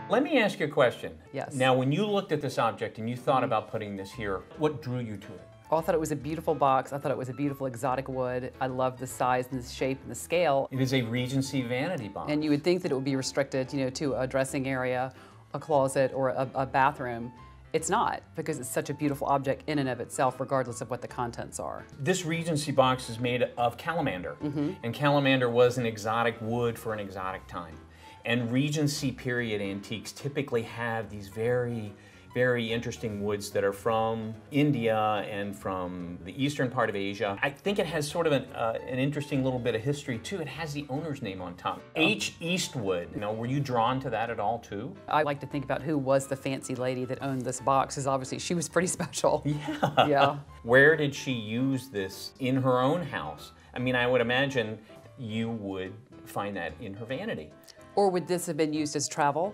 Let me ask you a question. Yes. Now, when you looked at this object and you thought about putting this here, what drew you to it? Oh, I thought it was a beautiful box. I thought it was a beautiful exotic wood. I love the size and the shape and the scale. It is a Regency vanity box. And you would think that it would be restricted, to a dressing area, a closet, or a bathroom. It's not, because it's such a beautiful object in and of itself, regardless of what the contents are. This Regency box is made of calamander, and calamander was an exotic wood for an exotic time. And Regency period antiques typically have these very interesting woods that are from India and from the eastern part of Asia. I think it has sort of an interesting little bit of history too. It has the owner's name on top. H. Eastwood. Now, were you drawn to that at all too? I like to think about who was the fancy lady that owned this box, because obviously she was pretty special. Yeah. Yeah. Where did she use this in her own house? I mean, I would imagine you would find that in her vanity. Or would this have been used as travel?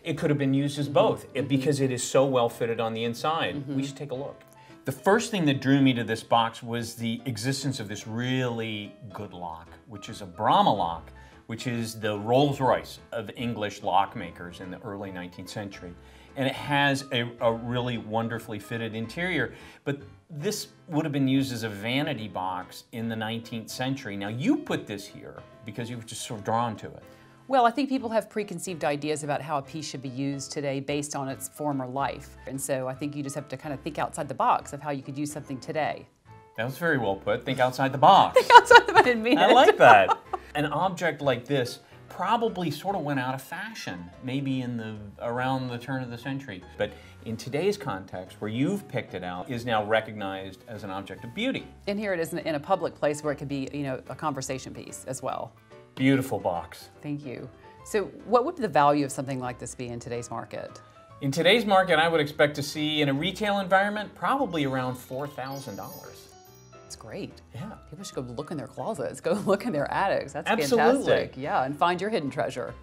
It could have been used as both, because it is so well fitted on the inside. We should take a look. The first thing that drew me to this box was the existence of this really good lock, which is a Brahma lock, which is the Rolls Royce of English lock makers in the early 19th century. And it has a really wonderfully fitted interior, but this would have been used as a vanity box in the 19th century. Now, you put this here because you were just sort of drawn to it. Well, I think people have preconceived ideas about how a piece should be used today based on its former life. And so I think you just have to kind of think outside the box of how you could use something today. That was very well put. Think outside the box. Think outside the box. I didn't mean it. I like that. An object like this probably sort of went out of fashion, maybe around the turn of the century. But in today's context, where you've picked it out, is now recognized as an object of beauty. And here it is in a public place where it could be, a conversation piece as well. Beautiful box. Thank you. So what would the value of something like this be in today's market? In today's market, I would expect to see in a retail environment probably around $4,000. It's great. Yeah. People should go look in their closets, go look in their attics. That's Absolutely. fantastic. Yeah, and find your hidden treasure.